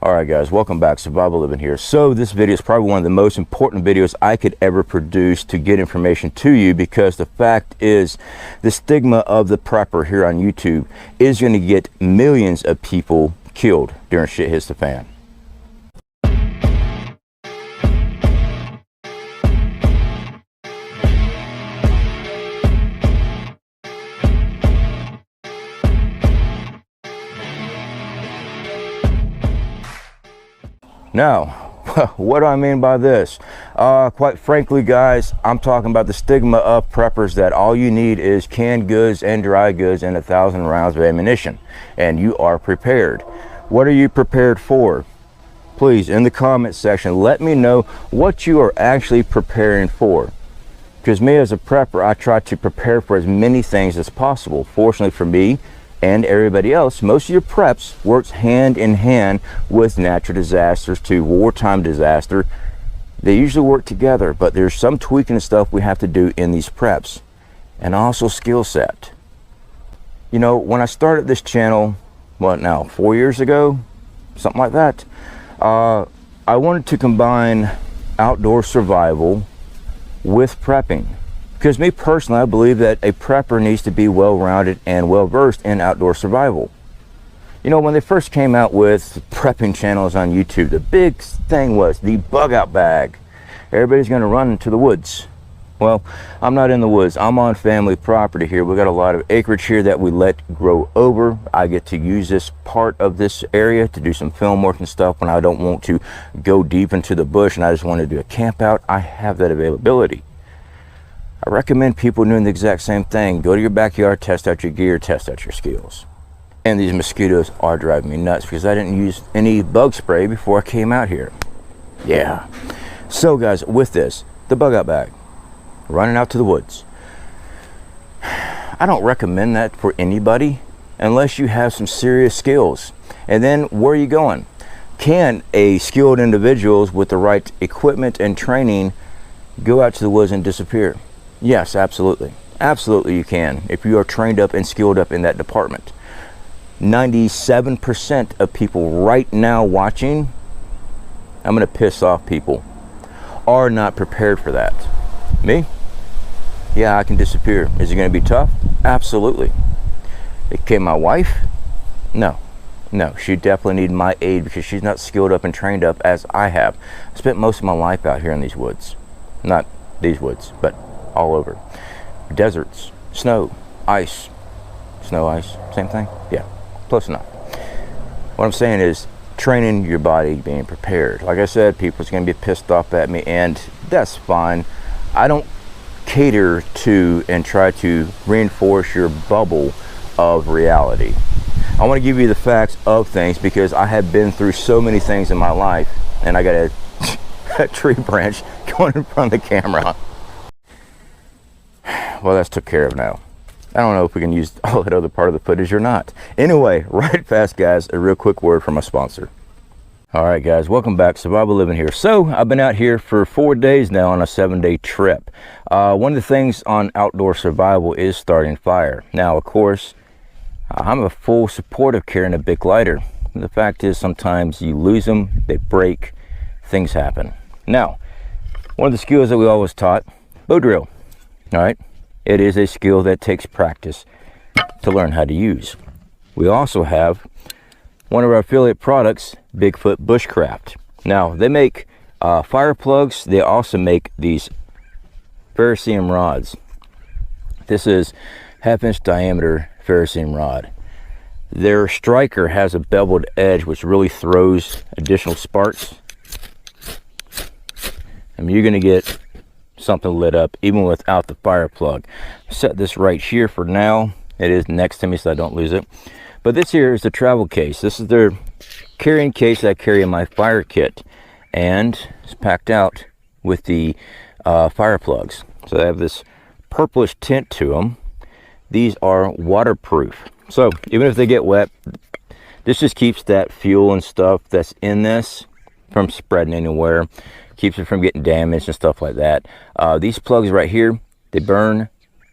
Alright guys, welcome back. Survival Living here. So this video is probably one of the most important videos I could ever produce to get information to you, because the fact is the stigma of the prepper here on YouTube is going to get millions of people killed during shit hits the fan. Now, what do I mean by this? Quite frankly, guys, I'm talking about the stigma of preppers that all you need is canned goods and dry goods and 1,000 rounds of ammunition, and you are prepared. What are you prepared for? Please, in the comment section, let me know what you are actually preparing for. Because me as a prepper, I try to prepare for as many things as possible. Fortunately for me, and everybody else, most of your preps works hand in hand with natural disasters to wartime disaster. They usually work together, but there's some tweaking and stuff we have to do in these preps, and also skill set. You know, when I started this channel, what now, 4 years ago, something like that, I wanted to combine outdoor survival with prepping. Because me personally, I believe that a prepper needs to be well-rounded and well-versed in outdoor survival. You know, when they first came out with prepping channels on YouTube, the big thing was the bug out bag. Everybody's going to run into the woods. Well, I'm not in the woods. I'm on family property here. We got a lot of acreage here that we let grow over. I get to use this part of this area to do some film work and stuff when I don't want to go deep into the bush and I just want to do a camp out. I have that availability. I recommend people doing the exact same thing. Go to your backyard, test out your gear, test out your skills. And these mosquitoes are driving me nuts because I didn't use any bug spray before I came out here. Yeah. So guys, with this, the bug out bag, running out to the woods. I don't recommend that for anybody unless you have some serious skills. And then where are you going? Can a skilled individuals with the right equipment and training go out to the woods and disappear? Yes, absolutely. Absolutely you can, if you are trained up and skilled up in that department. 97% of people right now watching, I'm going to piss off people, are not prepared for that. Me? Yeah, I can disappear. Is it going to be tough? Absolutely. Okay, my wife? No. No, she definitely needs my aid because she's not skilled up and trained up as I have. I spent most of my life out here in these woods. Not these woods, but all over. Deserts, snow, ice. Snow, ice, same thing? Yeah, close enough. What I'm saying is training your body, being prepared. Like I said, people's going to be pissed off at me, and that's fine. I don't cater to and try to reinforce your bubble of reality. I want to give you the facts of things because I have been through so many things in my life, and I got a tree branch going in front of the camera. Well, that's took care of now. I don't know if we can use all that other part of the footage or not. Anyway, right fast, guys, a real quick word from my sponsor. All right, guys, welcome back. Survival Living here. So I've been out here for 4 days now on a 7-day trip. One of the things on outdoor survival is starting fire. Now, of course, I'm a full supporter of carrying a big lighter. And the fact is, sometimes you lose them, they break, things happen. Now, one of the skills that we always taught, bow drill. All right. It is a skill that takes practice to learn how to use. We also have one of our affiliate products, Bigfoot Bushcraft. Now, they make fire plugs. They also make these ferrocerium rods. This is 1/2-inch diameter ferrocerium rod. Their striker has a beveled edge, which really throws additional sparks. I mean, you're going to get something lit up even without the fire plug. Set this right here for now. It is next to me so I don't lose it. But this here is the travel case. This is their carrying case that I carry in my fire kit, and it's packed out with the fire plugs. So they have this purplish tint to them. These are waterproof, so even if they get wet, this just keeps that fuel and stuff that's in this from spreading anywhere. Keeps it from getting damaged and stuff like that. These plugs right here, they burn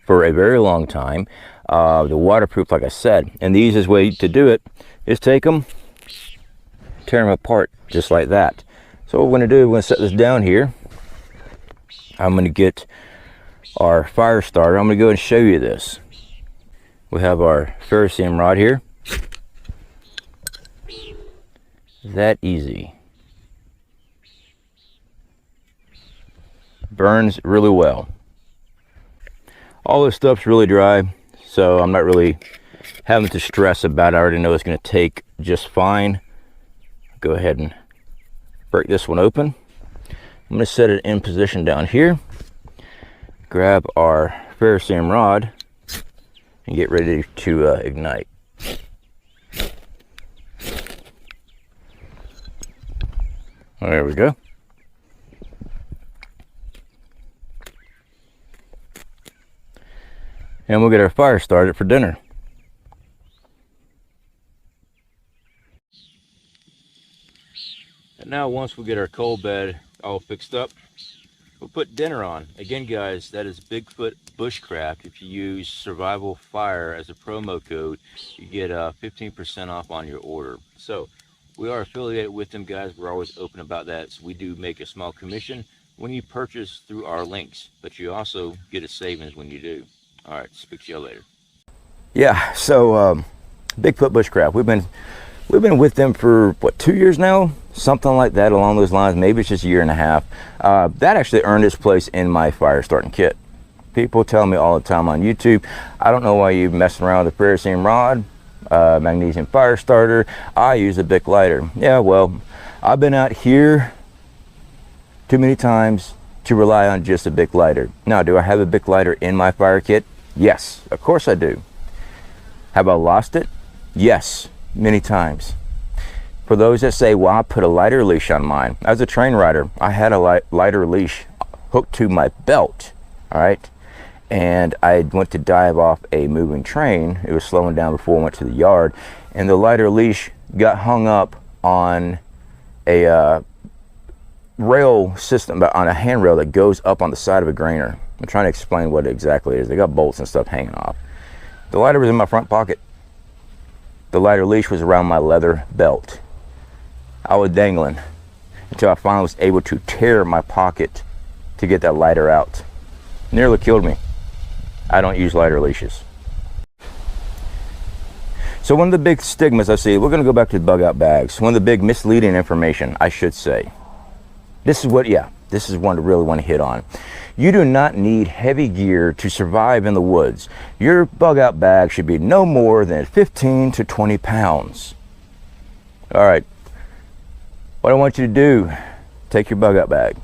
for a very long time. The waterproof, like I said, and the easiest way to do it is take them, tear them apart just like that. So what we're going to do, we're going to set this down here. I'm going to get our fire starter. I'm going to go and show you this. We have our ferrocerium rod here. That easy. Burns really well. All this stuff's really dry, so I'm not really having to stress about it. I already know it's going to take just fine. Go ahead and break this one open. I'm going to set it in position down here. Grab our ferrocerium rod and get ready to ignite. There we go. And we'll get our fire started for dinner. And now once we get our coal bed all fixed up, we'll put dinner on. Again guys, that is Bigfoot Bushcraft. If you use Survival Fire as a promo code, you get 15% off on your order. So we are affiliated with them guys. We're always open about that. So we do make a small commission when you purchase through our links, but you also get a savings when you do. All right, speak to you later. Yeah, so Bigfoot Bushcraft, we've been with them for what, 2 years now, something like that, along those lines. Maybe it's just a year and a half. That actually earned its place in my fire starting kit. People tell me all the time on YouTube, I don't know why you messing around with the ferrocerium rod, magnesium fire starter. I use a Bic lighter. Yeah, well, I've been out here too many times to rely on just a Bic lighter. Now, do I have a Bic lighter in my fire kit? Yes, of course I do. Have I lost it? Yes, many times. For those that say, well, I put a lighter leash on mine. As a train rider, I had a lighter leash hooked to my belt, all right? And I went to dive off a moving train. It was slowing down before I went to the yard, and the lighter leash got hung up on a rail system, on a handrail that goes up on the side of a grainer. I'm trying to explain what exactly it is. They got bolts and stuff hanging off. The lighter was in my front pocket. The lighter leash was around my leather belt. I was dangling until I finally was able to tear my pocket to get that lighter out. Nearly killed me. I don't use lighter leashes. So one of the big stigmas I see, we're going to go back to the bug out bags. One of the big misleading information, I should say. This is one to really want to hit on. You do not need heavy gear to survive in the woods. Your bug out bag should be no more than 15 to 20 pounds. All right, what I want you to do, take your bug out bag,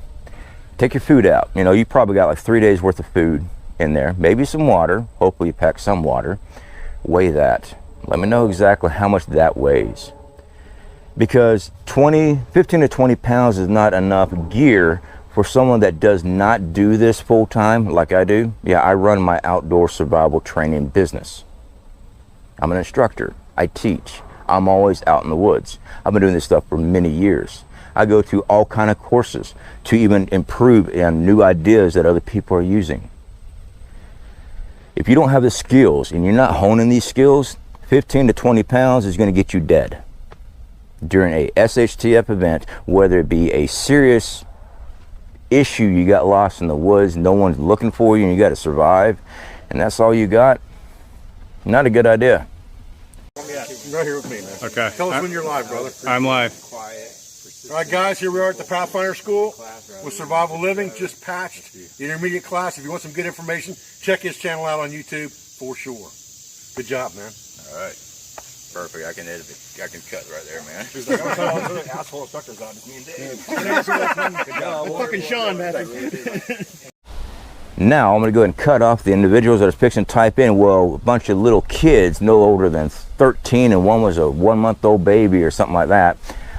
take your food out. You know, you probably got like 3 days worth of food in there, maybe some water. Hopefully you pack some water. Weigh that. Let me know exactly how much that weighs. Because 15 to 20 pounds is not enough gear for someone that does not do this full time like I do. Yeah, I run my outdoor survival training business. I'm an instructor. I teach. I'm always out in the woods. I've been doing this stuff for many years. I go to all kind of courses to even improve on new ideas that other people are using. If you don't have the skills and you're not honing these skills, 15 to 20 pounds is going to get you dead during a SHTF event, whether it be a serious issue, you got lost in the woods, no one's looking for you, and you got to survive, and that's all you got. Not a good idea. Yeah, right here with me, man. Okay. Tell us when you're live, brother. I'm live. All right, guys, here we are at the Pathfinder School with Survival Living, just patched the intermediate class. If you want some good information, check his channel out on YouTube for sure. Good job, man. All right. Perfect. I can edit it. I can cut right there, man. He's like, I'm telling all the asshole instructors on. It's me and Dave. Good job. Fucking Sean, man. Now I'm going to go ahead and cut off the individuals that are fixing to type in. Well, a bunch of little kids, no older than 13, and one was a 1-month-old baby or something like that,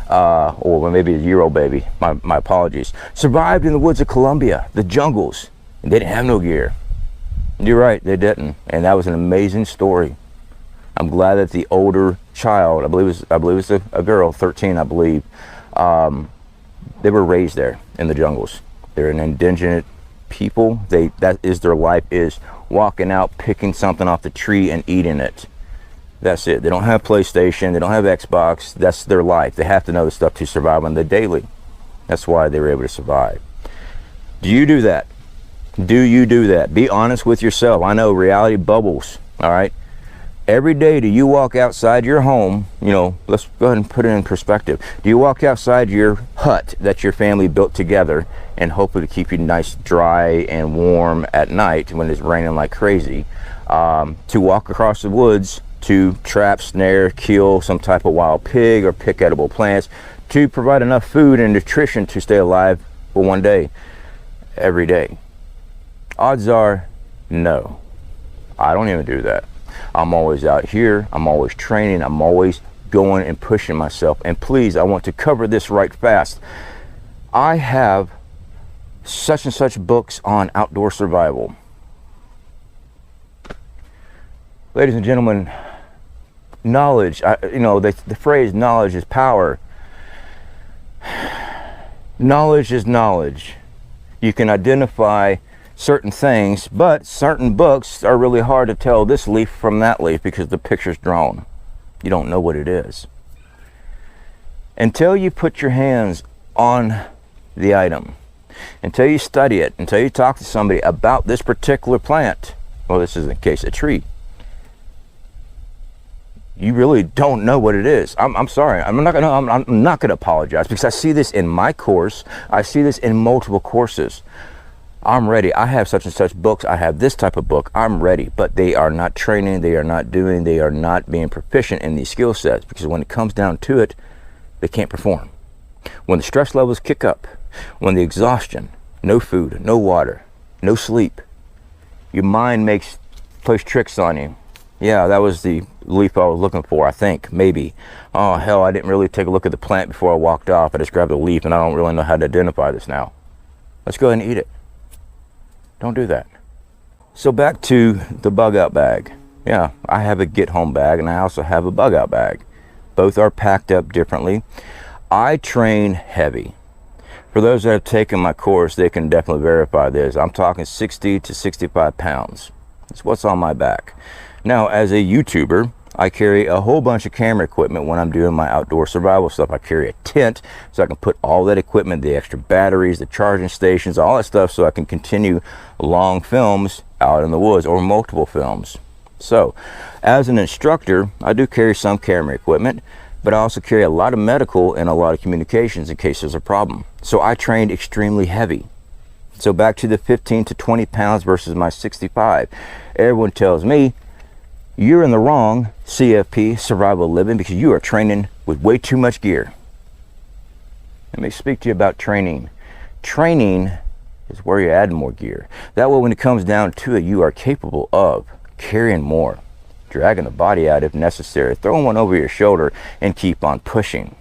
or maybe a year-old baby. My apologies. Survived in the woods of Colombia, the jungles, and they didn't have no gear. You're right, they didn't, and that was an amazing story. I'm glad that the older child, I believe it was a girl, 13, I believe, they were raised there in the jungles. They're an indigenous people. That is their life, is walking out, picking something off the tree and eating it. That's it. They don't have PlayStation, they don't have Xbox. That's their life. They have to know the stuff to survive on the daily. That's why they were able to survive. Do you do that? Do you do that? Be honest with yourself. I know reality bubbles, all right? Every day, do you walk outside your home? You know, let's go ahead and put it in perspective. Do you walk outside your hut that your family built together and hopefully to keep you nice, dry, and warm at night when it's raining like crazy, to walk across the woods to trap, snare, kill some type of wild pig or pick edible plants to provide enough food and nutrition to stay alive for one day, every day? Odds are, no. I don't even do that. I'm always out here. I'm always training. I'm always going and pushing myself. And please, I want to cover this right fast. I have such and such books on outdoor survival. Ladies and gentlemen, knowledge, you know, the phrase knowledge is power. Knowledge is knowledge. You can identify certain things, but certain books are really hard to tell this leaf from that leaf because the picture's drawn. You don't know what it is. Until you put your hands on the item, until you study it, until you talk to somebody about this particular plant, well, this is in case a tree, you really don't know what it is. I'm sorry. I'm not gonna apologize because I see this in my course. I see this in multiple courses. I'm ready. I have such and such books. I have this type of book. I'm ready. But they are not training. They are not doing. They are not being proficient in these skill sets because when it comes down to it, they can't perform. When the stress levels kick up, when the exhaustion, no food, no water, no sleep, your mind plays tricks on you. Yeah, that was the leaf I was looking for, I think, maybe. Oh, hell, I didn't really take a look at the plant before I walked off. I just grabbed a leaf and I don't really know how to identify this now. Let's go ahead and eat it. Don't do that. So back to the bug out bag. Yeah, I have a get home bag and I also have a bug out bag. Both are packed up differently. I train heavy. For those that have taken my course, they can definitely verify this. I'm talking 60 to 65 pounds. That's what's on my back. Now, as a YouTuber, I carry a whole bunch of camera equipment when I'm doing my outdoor survival stuff. I carry a tent so I can put all that equipment, the extra batteries, the charging stations, all that stuff so I can continue long films out in the woods or multiple films. So, as an instructor, I do carry some camera equipment, but I also carry a lot of medical and a lot of communications in case there's a problem. So I trained extremely heavy. So back to the 15 to 20 pounds versus my 65. Everyone tells me, you're in the wrong, CFP, survival living, because you are training with way too much gear. Let me speak to you about training. Training is where you add more gear. That way, when it comes down to it, you are capable of carrying more, dragging the body out if necessary, throwing one over your shoulder, and keep on pushing.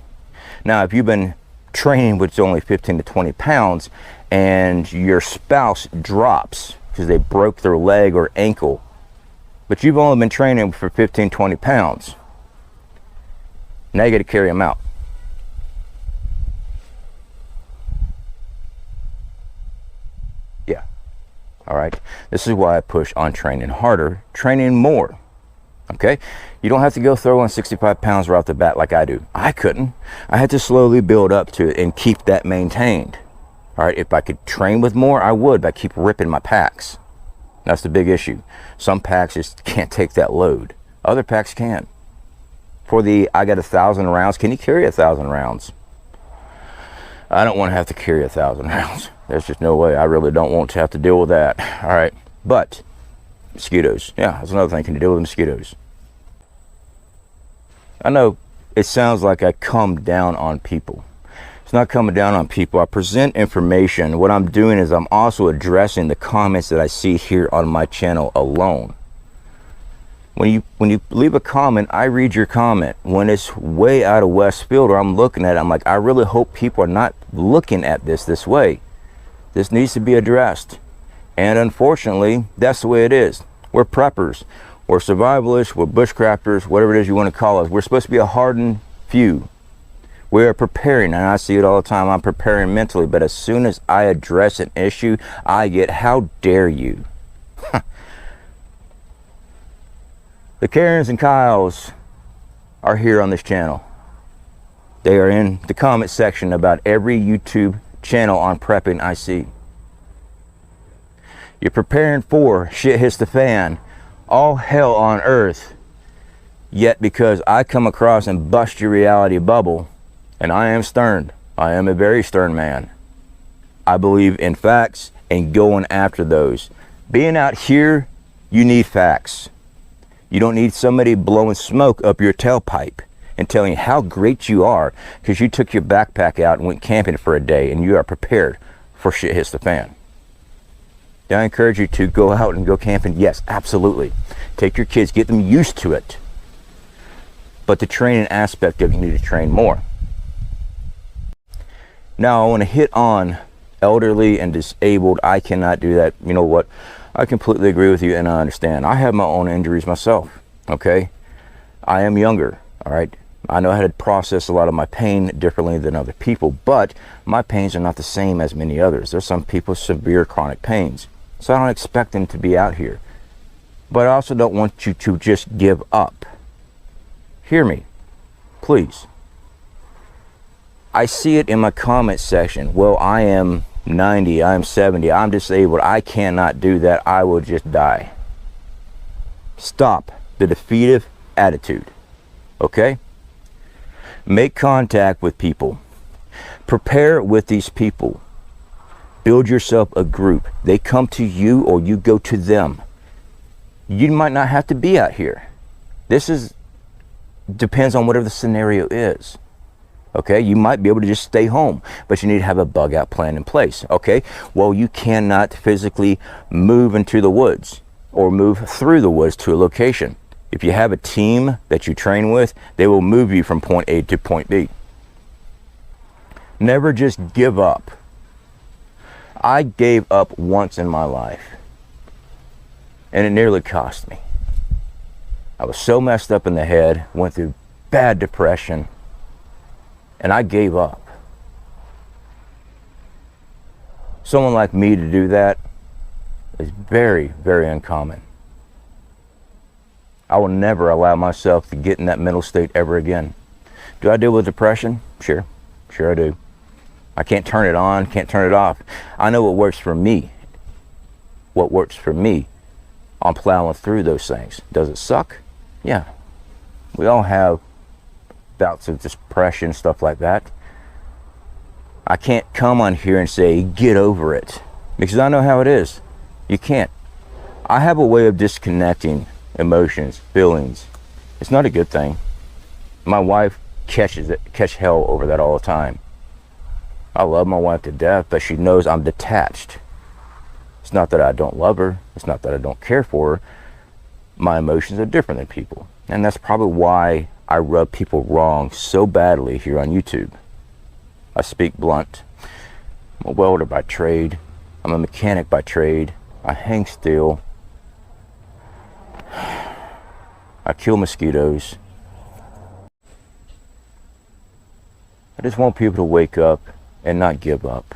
Now, if you've been training with only 15 to 20 pounds and your spouse drops because they broke their leg or ankle, but you've only been training for 15, 20 pounds. Now you got to carry them out. Yeah. All right. This is why I push on training harder, training more. Okay? You don't have to go throw on 65 pounds right off the bat like I do. I couldn't. I had to slowly build up to it and keep that maintained. All right? If I could train with more, I would, but I keep ripping my packs. That's the big issue. Some packs just can't take that load. Other packs can. For the, I got 1,000 rounds. Can you carry 1,000 rounds? I don't want to have to carry 1,000 rounds. There's just no way. I really don't want to have to deal with that. All right. But mosquitoes. Yeah, that's another thing. Can you deal with mosquitoes? I know it sounds like I come down on people. It's not coming down on people. I present information. What I'm doing is I'm also addressing the comments that I see here on my channel alone. When you leave a comment, I read your comment. When it's way out of West field or I'm looking at it, I'm like, I really hope people are not looking at this way. This needs to be addressed. And unfortunately, that's the way it is. We're preppers. We're survivalists. We're bushcrafters. Whatever it is you want to call us. We're supposed to be a hardened few. We are preparing, and I see it all the time. I'm preparing mentally, but as soon as I address an issue, I get, how dare you? The Karens and Kyles are here on this channel. They are in the comment section about every YouTube channel on prepping I see. You're preparing for shit hits the fan, all hell on earth. Yet because I come across and bust your reality bubble, and I am stern, I am a very stern man. I believe in facts and going after those. Being out here, you need facts. You don't need somebody blowing smoke up your tailpipe and telling you how great you are because you took your backpack out and went camping for a day and you are prepared for shit hits the fan. Do I encourage you to go out and go camping? Yes, absolutely. Take your kids, get them used to it. But the training aspect of it, you need to train more. Now I want to hit on elderly and disabled. I cannot do that. You know what? I completely agree with you and I understand. I have my own injuries myself, okay? I am younger, all right? I know how to process a lot of my pain differently than other people, but my pains are not the same as many others. There's some people with severe chronic pains, so I don't expect them to be out here. But I also don't want you to just give up. Hear me, please. I see it in my comment section. Well, I am 90, I'm 70, I'm disabled, I cannot do that, I will just die. Stop the defeative attitude, okay? Make contact with people. Prepare with these people. Build yourself a group. They come to you or you go to them. You might not have to be out here. Depends on whatever the scenario is. Okay, you might be able to just stay home, but you need to have a bug out plan in place. Okay, well, you cannot physically move into the woods or move through the woods to a location. If you have a team that you train with, they will move you from point A to point B. Never just give up. I gave up once in my life, and it nearly cost me. I was so messed up in the head, went through bad depression, and I gave up. Someone like me to do that is very, very uncommon. I will never allow myself to get in that mental state ever again. Do I deal with depression? Sure I do. I can't turn it on, can't turn it off. I know what works for me. What works for me on plowing through those things. Does it suck? Yeah. We all have bouts of depression, stuff like that. I can't come on here and say, get over it, because I know how it is. You can't. I have a way of disconnecting emotions, feelings. It's not a good thing. My wife catch hell over that all the time. I love my wife to death, but she knows I'm detached. It's not that I don't love her. It's not that I don't care for her. My emotions are different than people. And that's probably why I rub people wrong so badly here on YouTube. I speak blunt. I'm a welder by trade. I'm a mechanic by trade. I hang steel. I kill mosquitoes. I just want people to wake up and not give up.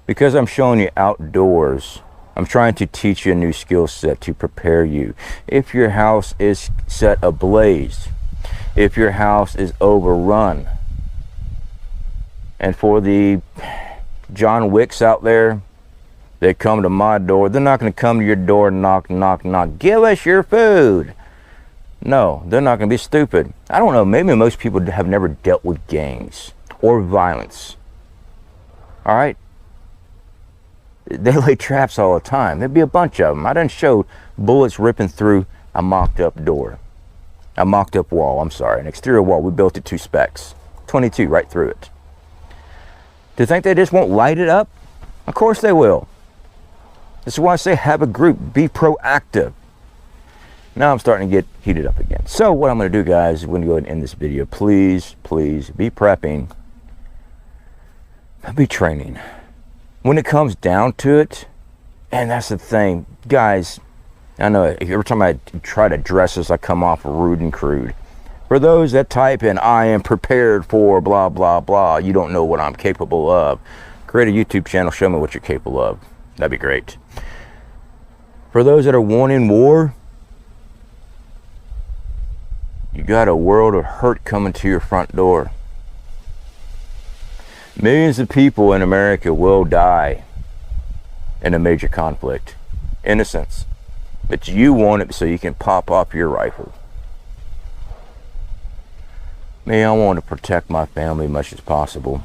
Because I'm showing you outdoors, I'm trying to teach you a new skill set to prepare you. If your house is set ablaze, if your house is overrun, and for the John Wicks out there, they come to my door, they're not going to come to your door and knock, knock, knock, give us your food. No, they're not going to be stupid. I don't know, maybe most people have never dealt with gangs or violence. All right? They lay traps all the time. There'd be a bunch of them. I done showed bullets ripping through a mocked up door. A mocked up wall, I'm sorry. An exterior wall. We built it 2 specs. 22 right through it. Do you think they just won't light it up? Of course they will. This is why I say have a group. Be proactive. Now I'm starting to get heated up again. So what I'm going to do, guys, we're going to go ahead and end this video. Please, please be prepping. Be training. When it comes down to it, and that's the thing, guys, I know every time I try to address this, I come off rude and crude. For those that type in, I am prepared for blah, blah, blah, you don't know what I'm capable of. Create a YouTube channel, show me what you're capable of. That'd be great. For those that are wanting war, You got a world of hurt coming to your front door. Millions of people in America will die in a major conflict. Innocents. But you want it so you can pop off your rifle. Me, I want to protect my family as much as possible.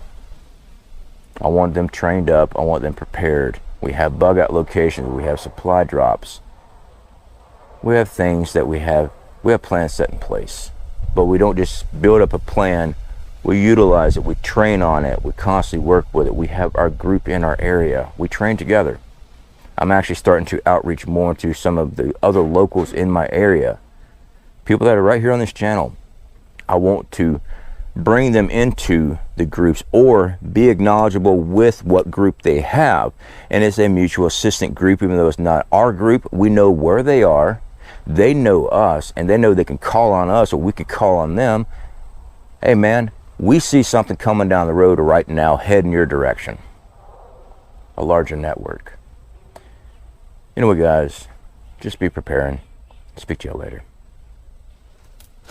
I want them trained up. I want them prepared. We have bug out locations. We have supply drops. We have things that we have plans set in place. But we don't just build up a plan. We utilize it. We train on it. We constantly work with it. We have our group in our area. We train together. I'm actually starting to outreach more to some of the other locals in my area. People that are right here on this channel. I want to bring them into the groups or be acknowledgeable with what group they have. And it's a mutual assistant group, even though it's not our group. We know where they are. They know us, and they know they can call on us, or we could call on them. Hey man, we see something coming down the road right now, head in your direction. A larger network. You know what, guys? Just be preparing. Speak to you later.